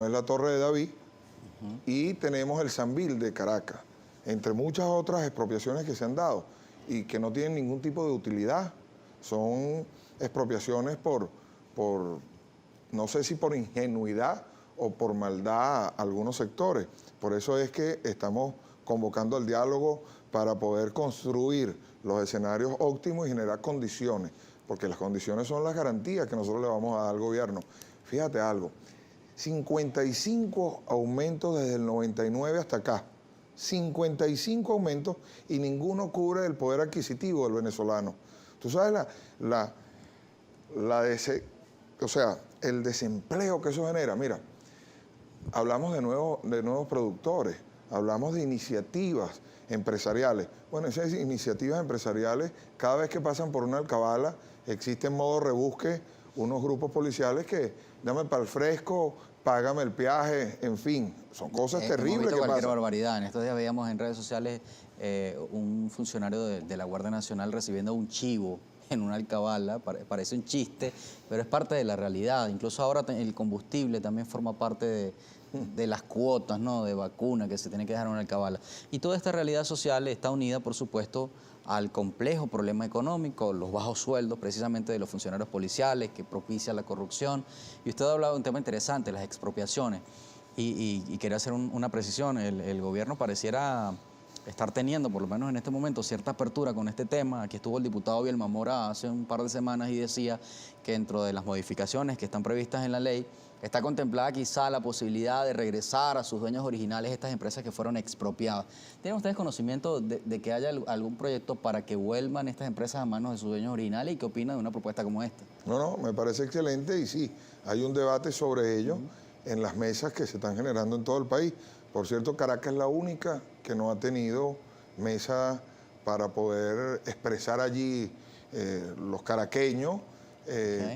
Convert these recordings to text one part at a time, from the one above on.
es la Torre de David, y tenemos el Sambil de Caracas, entre muchas otras expropiaciones que se han dado y que no tienen ningún tipo de utilidad. Son expropiaciones por no sé si por ingenuidad o por maldad a algunos sectores. Por eso es que estamos convocando al diálogo para poder construir los escenarios óptimos y generar condiciones, porque las condiciones son las garantías que nosotros le vamos a dar al gobierno. Fíjate algo, 55 aumentos desde el 99 hasta acá, 55 aumentos y ninguno cubre el poder adquisitivo del venezolano. Tú sabes el desempleo que eso genera. Mira, hablamos de nuevos productores, hablamos de iniciativas empresariales. Bueno, esas iniciativas empresariales, cada vez que pasan por una alcabala, existen modo rebusque, unos grupos policiales que dame para el fresco, págame el peaje, en fin, son cosas terribles que cualquier pasan. barbaridad. En estos días veíamos en redes sociales un funcionario de la Guardia Nacional recibiendo un chivo en una alcabala, parece un chiste, pero es parte de la realidad. Incluso ahora el combustible también forma parte de las cuotas, ¿no?, de vacuna que se tiene que dejar en una alcabala. Y toda esta realidad social está unida, por supuesto, al complejo problema económico, los bajos sueldos precisamente de los funcionarios policiales que propicia la corrupción. Y usted ha hablado de un tema interesante, las expropiaciones. Y quería hacer una precisión, el gobierno pareciera estar teniendo, por lo menos en este momento, cierta apertura con este tema. Aquí estuvo el diputado Bielma Mora hace un par de semanas y decía que dentro de las modificaciones que están previstas en la ley, está contemplada quizá la posibilidad de regresar a sus dueños originales estas empresas que fueron expropiadas. ¿Tienen ustedes conocimiento de que haya algún proyecto para que vuelvan estas empresas a manos de sus dueños originales? ¿Y qué opinan de una propuesta como esta? No, me parece excelente y sí, hay un debate sobre ello en las mesas que se están generando en todo el país. Por cierto, Caracas es la única que no ha tenido mesa para poder expresar allí los caraqueños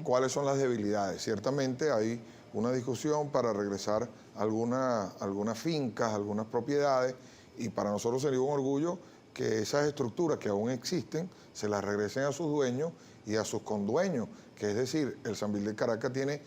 cuáles son las debilidades. Ciertamente hay una discusión para regresar algunas fincas, algunas propiedades, y para nosotros sería un orgullo que esas estructuras que aún existen se las regresen a sus dueños y a sus condueños, que es decir, el Sambil de Caracas tiene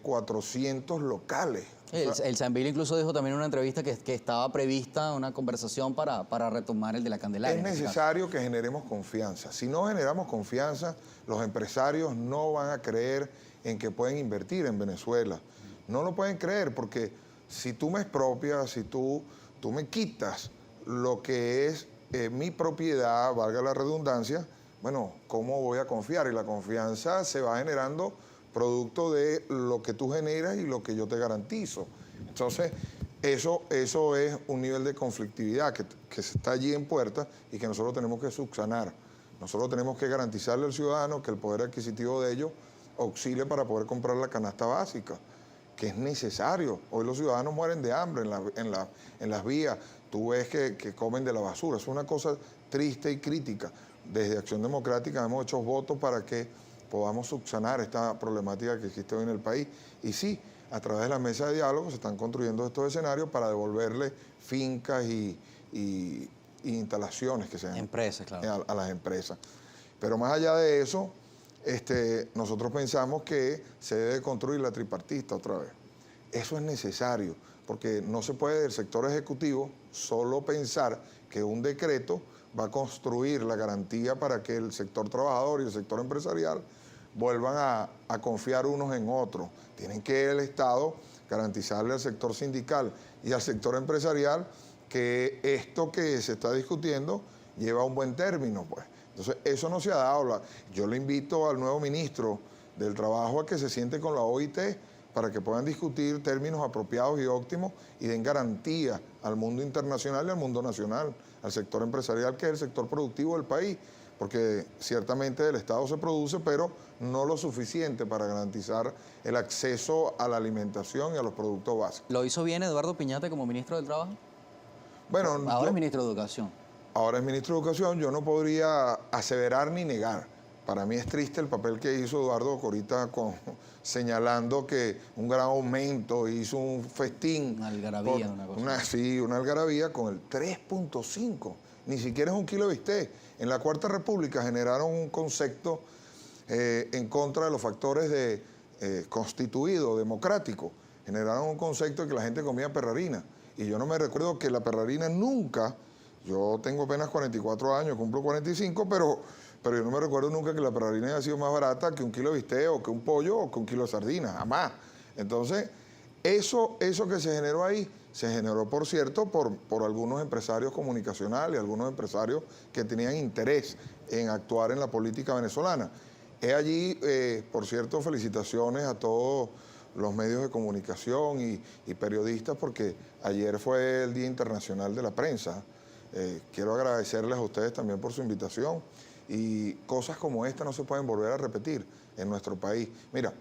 400 locales. El Sambil incluso dijo también en una entrevista que estaba prevista una conversación para retomar el de la Candelaria. Es necesario que generemos confianza. Si no generamos confianza, los empresarios no van a creer en que pueden invertir en Venezuela. No lo pueden creer porque si tú me expropias, si tú me quitas lo que es mi propiedad, valga la redundancia, bueno, ¿cómo voy a confiar? Y la confianza se va generando producto de lo que tú generas y lo que yo te garantizo. Entonces, eso es un nivel de conflictividad que está allí en puerta y que nosotros tenemos que subsanar. Nosotros tenemos que garantizarle al ciudadano que el poder adquisitivo de ellos auxilie para poder comprar la canasta básica, que es necesario. Hoy los ciudadanos mueren de hambre en las vías. Tú ves que comen de la basura. Es una cosa triste y crítica. Desde Acción Democrática hemos hecho votos para que podamos subsanar esta problemática que existe hoy en el país. Y sí, a través de la mesa de diálogo se están construyendo estos escenarios para devolverle fincas y instalaciones que sean Empresas, claro, a las empresas. Pero más allá de eso, nosotros pensamos que se debe construir la tripartita otra vez. Eso es necesario, porque no se puede del sector ejecutivo solo pensar que un decreto va a construir la garantía para que el sector trabajador y el sector empresarial vuelvan a confiar unos en otros. Tienen que el Estado garantizarle al sector sindical y al sector empresarial que esto que se está discutiendo lleva a un buen término, pues. Entonces, eso no se ha dado. Yo le invito al nuevo ministro del Trabajo a que se siente con la OIT para que puedan discutir términos apropiados y óptimos y den garantía al mundo internacional y al mundo nacional, al sector empresarial, que es el sector productivo del país, porque ciertamente del Estado se produce, pero no lo suficiente para garantizar el acceso a la alimentación y a los productos básicos. ¿Lo hizo bien Eduardo Piñate como ministro del Trabajo? Bueno, ahora es ministro de Educación. Ahora es ministro de Educación, yo no podría aseverar ni negar. Para mí es triste el papel que hizo Eduardo Corita señalando que un gran aumento, hizo un festín. Una algarabía, una cosa. Sí, una algarabía con el 3.5. Ni siquiera es un kilo de bistec. En la Cuarta República generaron un concepto en contra de los factores de constituido, democrático. generaron un concepto de que la gente comía perrarina. Y yo no me recuerdo que la perrarina nunca, yo tengo apenas 44 años, cumplo 45, pero yo no me recuerdo nunca que la perrarina haya sido más barata que un kilo de bistec o que un pollo o que un kilo de sardinas, jamás. Entonces, eso que se generó ahí, se generó, por cierto, por algunos empresarios comunicacionales, algunos empresarios que tenían interés en actuar en la política venezolana. He allí, por cierto, felicitaciones a todos los medios de comunicación y periodistas, porque ayer fue el Día Internacional de la Prensa. Quiero agradecerles a ustedes también por su invitación, y cosas como esta no se pueden volver a repetir en nuestro país. Mira,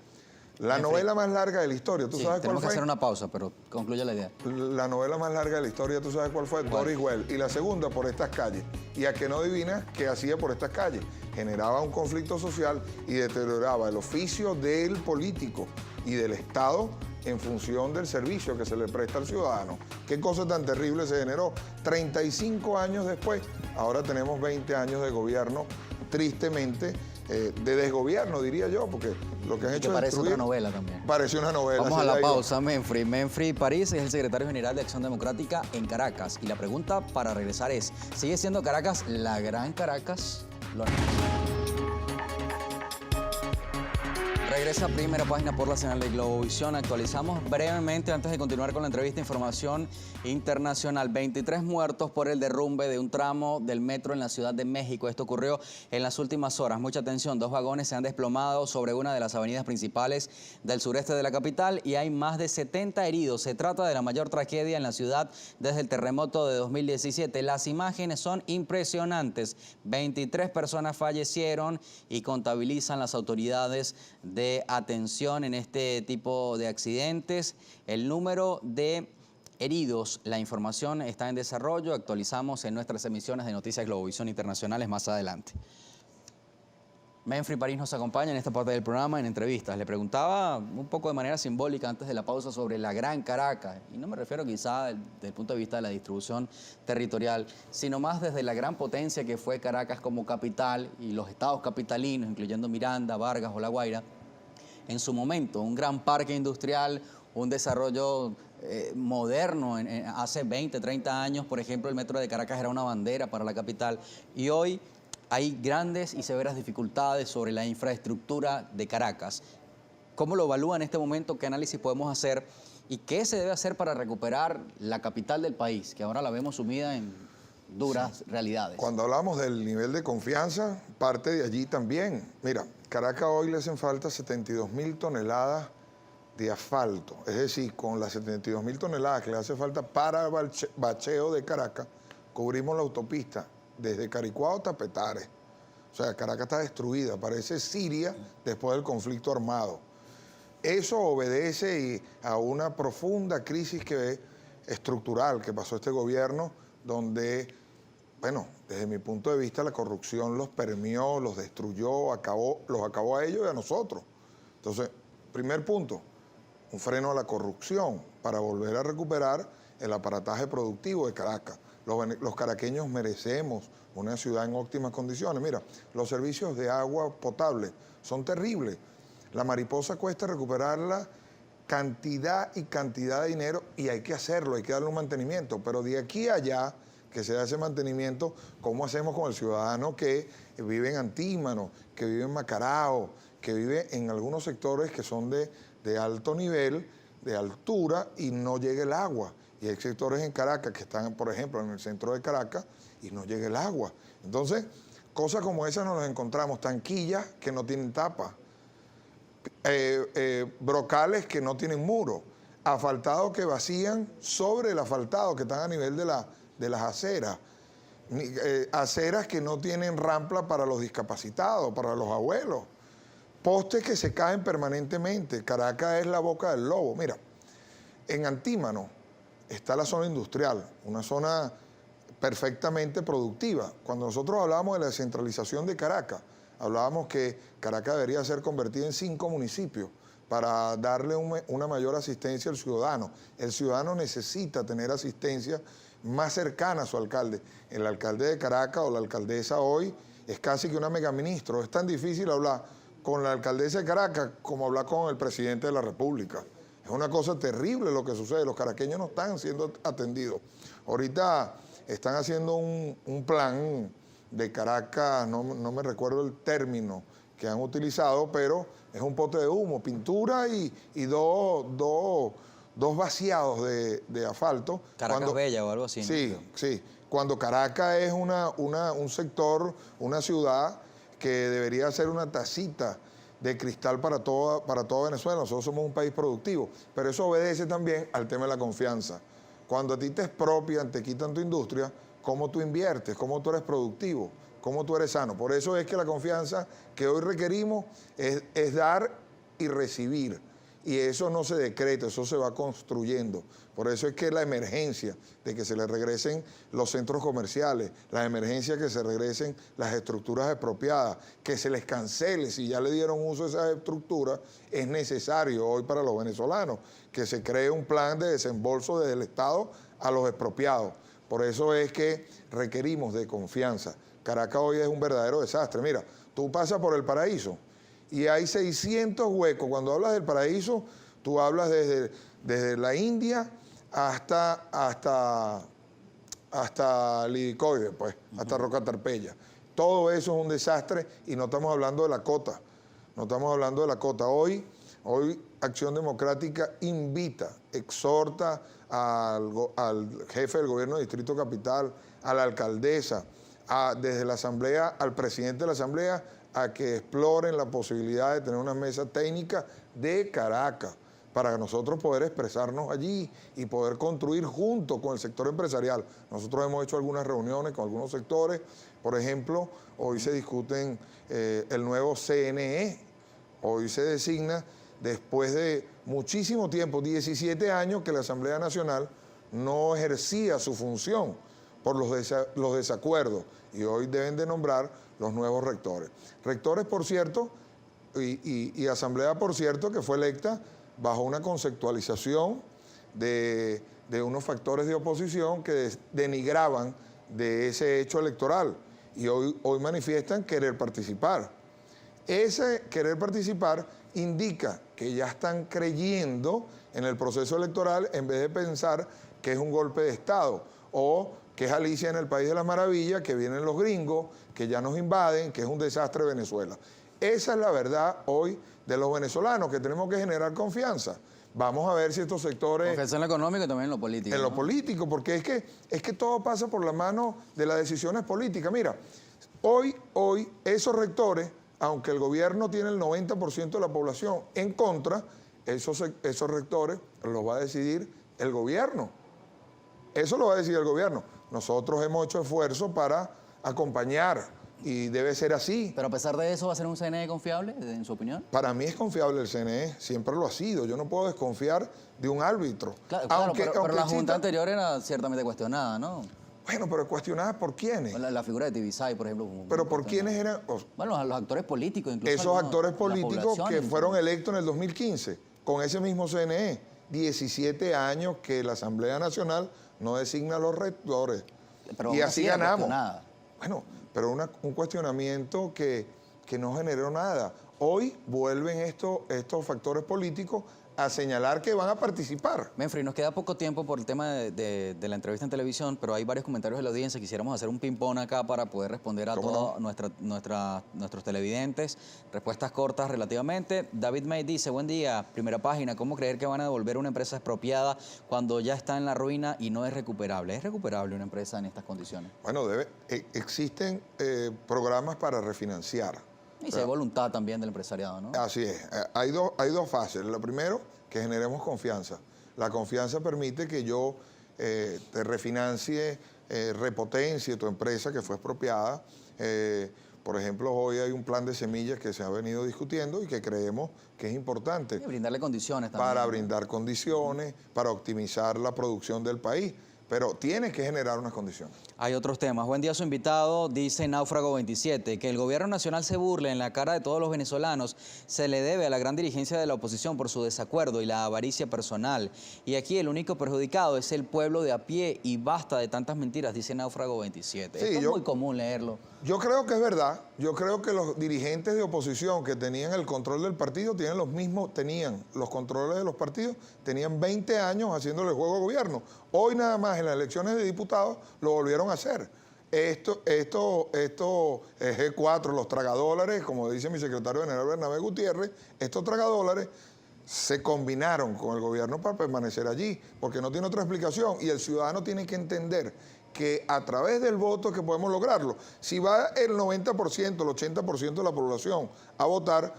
la novela más larga de la historia, ¿tú sabes cuál fue? Tenemos que hacer una pausa, pero concluye la idea. La novela más larga de la historia, ¿tú sabes cuál fue? Doris Well. Y la segunda, Por estas calles. Y a que no adivinas qué hacía por estas calles. Generaba un conflicto social y deterioraba el oficio del político y del Estado en función del servicio que se le presta al ciudadano. Qué cosa tan terrible se generó. 35 años después, ahora tenemos 20 años de gobierno, tristemente, de desgobierno, diría yo, porque lo que han hecho es parece destruir. otra novela también. Parece una novela. Vamos a la pausa, Menfry. Menfry París es el secretario general de Acción Democrática en Caracas. Y la pregunta para regresar es, ¿sigue siendo Caracas la gran Caracas? Regresa a Primera Página por la señal de Globovisión. Actualizamos brevemente, antes de continuar con la entrevista, información internacional. 23 muertos por el derrumbe de un tramo del metro en la Ciudad de México. Esto ocurrió en las últimas horas. Mucha atención, 2 vagones se han desplomado sobre una de las avenidas principales del sureste de la capital y hay más de 70 heridos. Se trata de la mayor tragedia en la ciudad desde el terremoto de 2017. Las imágenes son impresionantes. 23 personas fallecieron y contabilizan las autoridades de atención en este tipo de accidentes. El número de heridos, la información está en desarrollo. Actualizamos en nuestras emisiones de Noticias Globovisión Internacionales más adelante. Menfry París nos acompaña en esta parte del programa en entrevistas. Le preguntaba un poco de manera simbólica antes de la pausa sobre la Gran Caracas. Y no me refiero quizá desde el punto de vista de la distribución territorial, sino más desde la gran potencia que fue Caracas como capital y los estados capitalinos, incluyendo Miranda, Vargas o La Guaira. En su momento, un gran parque industrial, un desarrollo moderno. Hace 20, 30 años, por ejemplo, el metro de Caracas era una bandera para la capital. Y hoy hay grandes y severas dificultades sobre la infraestructura de Caracas. ¿Cómo lo evalúa en este momento? ¿Qué análisis podemos hacer? ¿Y qué se debe hacer para recuperar la capital del país, que ahora la vemos sumida en duras realidades? Cuando hablamos del nivel de confianza, parte de allí también. Mira, Caracas hoy le hacen falta 72.000 toneladas de asfalto. Es decir, con las 72.000 toneladas que le hace falta para el bacheo de Caracas, cubrimos la autopista desde Caricuao hasta Petare. O sea, Caracas está destruida, parece Siria después del conflicto armado. Eso obedece a una profunda crisis estructural que pasó este gobierno, donde, bueno, desde mi punto de vista, la corrupción los permeó, los destruyó, los acabó a ellos y a nosotros. Entonces, primer punto, un freno a la corrupción para volver a recuperar el aparataje productivo de Caracas. Los caraqueños merecemos una ciudad en óptimas condiciones. Mira, los servicios de agua potable son terribles. La Mariposa cuesta recuperarla cantidad y cantidad de dinero y hay que hacerlo, hay que darle un mantenimiento. Pero de aquí a allá, que se hace mantenimiento, ¿cómo hacemos con el ciudadano que vive en Antímano, que vive en Macarao, que vive en algunos sectores que son de alto nivel, de altura, y no llega el agua? Y hay sectores en Caracas que están, por ejemplo, en el centro de Caracas y no llega el agua. Entonces, cosas como esas nos las encontramos. Tanquillas que no tienen tapa, brocales que no tienen muro, asfaltados que vacían sobre el asfaltado, que están a nivel de las aceras, aceras que no tienen rampa para los discapacitados, para los abuelos, postes que se caen permanentemente. Caracas es la boca del lobo. Mira, en Antímano está la zona industrial, una zona perfectamente productiva. Cuando nosotros hablábamos de la descentralización de Caracas, hablábamos que Caracas debería ser convertida en 5 municipios para darle una mayor asistencia al ciudadano. El ciudadano necesita tener asistencia más cercana a su alcalde. El alcalde de Caracas o la alcaldesa hoy es casi que una megaministro. Es tan difícil hablar con la alcaldesa de Caracas como hablar con el presidente de la República. Es una cosa terrible lo que sucede. Los caraqueños no están siendo atendidos. Ahorita están haciendo un plan de Caracas, no me recuerdo el término que han utilizado, pero es un pote de humo, pintura y dos vaciados de asfalto. Caracas Bella o algo así, ¿no? Sí, sí. Cuando Caracas es un sector, una ciudad que debería ser una tacita de cristal para toda Venezuela. Nosotros somos un país productivo, pero eso obedece también al tema de la confianza. Cuando a ti te expropian, te quitan tu industria, ¿cómo tú inviertes? ¿Cómo tú eres productivo? ¿Cómo tú eres sano? Por eso es que la confianza que hoy requerimos es dar y recibir. Y eso no se decreta, eso se va construyendo. Por eso es que la emergencia de que se les regresen los centros comerciales, la emergencia que se regresen las estructuras expropiadas, que se les cancele si ya le dieron uso a esas estructuras, es necesario hoy para los venezolanos que se cree un plan de desembolso desde el Estado a los expropiados. Por eso es que requerimos de confianza. Caracas hoy es un verdadero desastre. Mira, tú pasas por el Paraíso y hay 600 huecos. Cuando hablas del Paraíso, tú hablas desde la India hasta Lidicoide, pues, hasta Roca Tarpeya. Todo eso es un desastre y no estamos hablando de la cota. No estamos hablando de la cota. Hoy Acción Democrática invita, exhorta al jefe del gobierno del Distrito Capital, a la alcaldesa, desde la Asamblea, al presidente de la Asamblea, a que exploren la posibilidad de tener una mesa técnica de Caracas para nosotros poder expresarnos allí y poder construir junto con el sector empresarial. Nosotros hemos hecho algunas reuniones con algunos sectores. Por ejemplo, hoy se discuten el nuevo CNE. Hoy se designa después de muchísimo tiempo, 17 años, que la Asamblea Nacional no ejercía su función por los desacuerdos, y hoy deben de nombrar los nuevos rectores. Rectores, por cierto, y Asamblea, por cierto, que fue electa bajo una conceptualización de unos factores de oposición que denigraban de ese hecho electoral, y hoy manifiestan querer participar. Ese querer participar indica que ya están creyendo en el proceso electoral en vez de pensar que es un golpe de Estado o que es Alicia en el País de las Maravillas, que vienen los gringos, que ya nos invaden, que es un desastre Venezuela. Esa es la verdad hoy de los venezolanos, que tenemos que generar confianza. Vamos a ver si estos sectores... Confianza en lo económico y también en lo político. En lo político, porque es que todo pasa por la mano de las decisiones políticas. Mira, hoy esos rectores, aunque el gobierno tiene el 90% de la población en contra, esos rectores los va a decidir el gobierno. Eso lo va a decidir el gobierno. Nosotros hemos hecho esfuerzos para acompañar y debe ser así. Pero a pesar de eso, ¿va a ser un CNE confiable, en su opinión? Para mí es confiable el CNE, siempre lo ha sido. Yo no puedo desconfiar de un árbitro. Claro, pero la junta anterior era ciertamente cuestionada, ¿no? Bueno, pero cuestionada por quiénes. La figura de Tibisay, por ejemplo. Pero por quiénes eran. Bueno, los actores políticos, incluso. Esos actores políticos que fueron electos en el 2015, con ese mismo CNE. 17 años que la Asamblea Nacional no designa a los rectores. Pero y así ganamos. Bueno, pero un cuestionamiento que no generó nada. Hoy vuelven estos factores políticos a señalar que van a participar. Menfrey, nos queda poco tiempo por el tema de la entrevista en televisión, pero hay varios comentarios de la audiencia. Quisiéramos hacer un ping-pong acá para poder responder a todos nuestros televidentes. Respuestas cortas relativamente. David May dice, buen día, primera página, ¿cómo creer que van a devolver una empresa expropiada cuando ya está en la ruina y no es recuperable? ¿Es recuperable una empresa en estas condiciones? Bueno, existen programas para refinanciar. Y si hay voluntad también del empresariado, ¿no? Así es. Hay dos fases. Lo primero, que generemos confianza. La confianza permite que yo te refinancie, repotencie tu empresa que fue expropiada. Por ejemplo, hoy hay un plan de semillas que se ha venido discutiendo y que creemos que es importante. Y brindarle condiciones también. Para brindar condiciones, para optimizar la producción del país. Pero tiene que generar unas condiciones. Hay otros temas. Buen día, su invitado, dice Náufrago 27, que el gobierno nacional se burle en la cara de todos los venezolanos se le debe a la gran dirigencia de la oposición por su desacuerdo y la avaricia personal. Y aquí el único perjudicado es el pueblo de a pie y basta de tantas mentiras, dice Náufrago 27. Sí, Esto es muy común leerlo. Yo creo que es verdad. Yo creo que los dirigentes de oposición que tenían el control del partido tenían los controles de los partidos, tenían 20 años haciéndole el juego al gobierno. Hoy nada más en las elecciones de diputados lo volvieron a hacer. Esto G4, los tragadólares, como dice mi secretario general Bernabé Gutiérrez, estos tragadólares se combinaron con el gobierno para permanecer allí, porque no tiene otra explicación y el ciudadano tiene que entender que a través del voto es que podemos lograrlo. Si va el 90%, el 80% de la población a votar,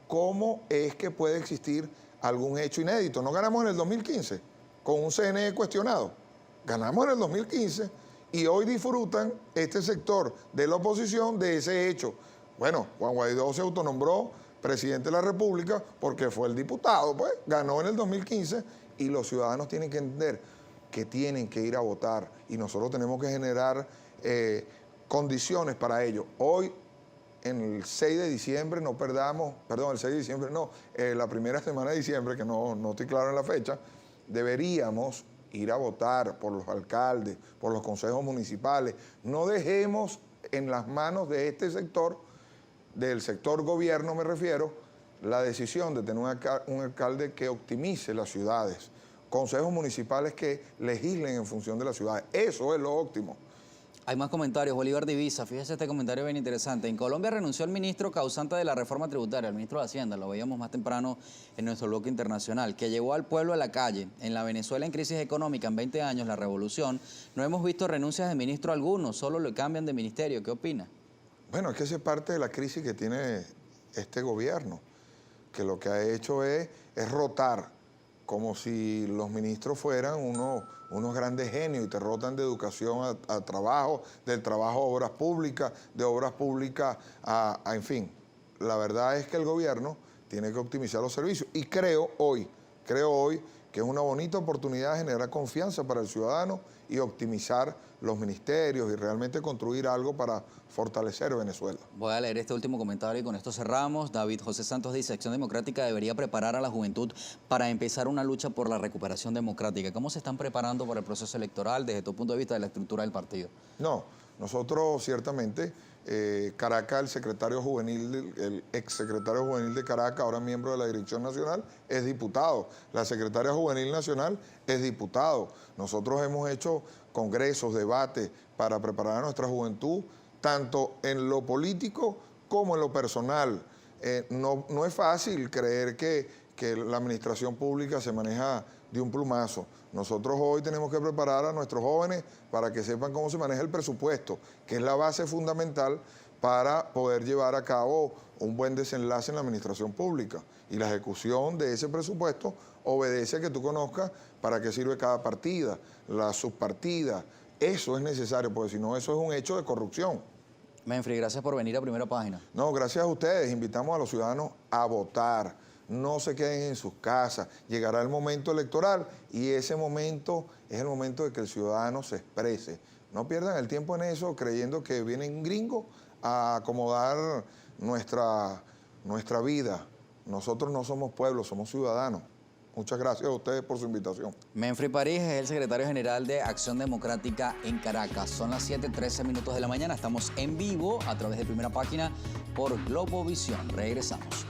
¿cómo es que puede existir algún hecho inédito? No ganamos en el 2015 con un CNE cuestionado, ganamos en el 2015 y hoy disfrutan este sector de la oposición de ese hecho. Bueno, Juan Guaidó se autonombró presidente de la República porque fue el diputado, pues ganó en el 2015 y los ciudadanos tienen que entender que tienen que ir a votar y nosotros tenemos que generar condiciones para ello. Hoy, en el 6 de diciembre, no perdamos, perdón, el 6 de diciembre no, la primera semana de diciembre, que no estoy claro en la fecha, deberíamos ir a votar por los alcaldes, por los consejos municipales. No dejemos en las manos de este sector, del sector gobierno me refiero, la decisión de tener un alcalde que optimice las ciudades, consejos municipales que legislen en función de las ciudades. Eso es lo óptimo. Hay más comentarios. Bolívar Divisa, fíjese este comentario bien interesante. En Colombia renunció el ministro causante de la reforma tributaria, el ministro de Hacienda, lo veíamos más temprano en nuestro bloque internacional, que llevó al pueblo a la calle. En la Venezuela en crisis económica, en 20 años, la revolución, no hemos visto renuncias de ministro alguno, solo le cambian de ministerio. ¿Qué opina? Bueno, es que esa es parte de la crisis que tiene este gobierno, que lo que ha hecho es rotar, como si los ministros fueran unos grandes genios y te rotan de educación a trabajo, del trabajo a obras públicas, de obras públicas en fin. La verdad es que el gobierno tiene que optimizar los servicios y creo hoy que es una bonita oportunidad de generar confianza para el ciudadano y optimizar los ministerios y realmente construir algo para fortalecer Venezuela. Voy a leer este último comentario y con esto cerramos. David José Santos dice, Acción Democrática debería preparar a la juventud para empezar una lucha por la recuperación democrática. ¿Cómo se están preparando para el proceso electoral desde tu punto de vista de la estructura del partido? No, nosotros ciertamente, Caracas, el exsecretario juvenil de Caracas, ahora miembro de la Dirección Nacional, es diputado. La secretaria juvenil nacional es diputado. Nosotros hemos hecho congresos, debates para preparar a nuestra juventud, tanto en lo político como en lo personal. No es fácil creer que la administración pública se maneja de un plumazo. Nosotros hoy tenemos que preparar a nuestros jóvenes para que sepan cómo se maneja el presupuesto, que es la base fundamental para poder llevar a cabo un buen desenlace en la administración pública. Y la ejecución de ese presupuesto obedece a que tú conozcas para qué sirve cada partida, la subpartida. Eso es necesario, porque si no, eso es un hecho de corrupción. Menfrey, gracias por venir a Primera Página. No, gracias a ustedes. Invitamos a los ciudadanos a votar. No se queden en sus casas. Llegará el momento electoral y ese momento es el momento de que el ciudadano se exprese. No pierdan el tiempo en eso creyendo que vienen gringos a acomodar nuestra vida. Nosotros no somos pueblo, somos ciudadanos. Muchas gracias a ustedes por su invitación. Menfrey París es el secretario general de Acción Democrática en Caracas. Son las 7:13 de la mañana. Estamos en vivo a través de Primera Página por Globovisión. Regresamos.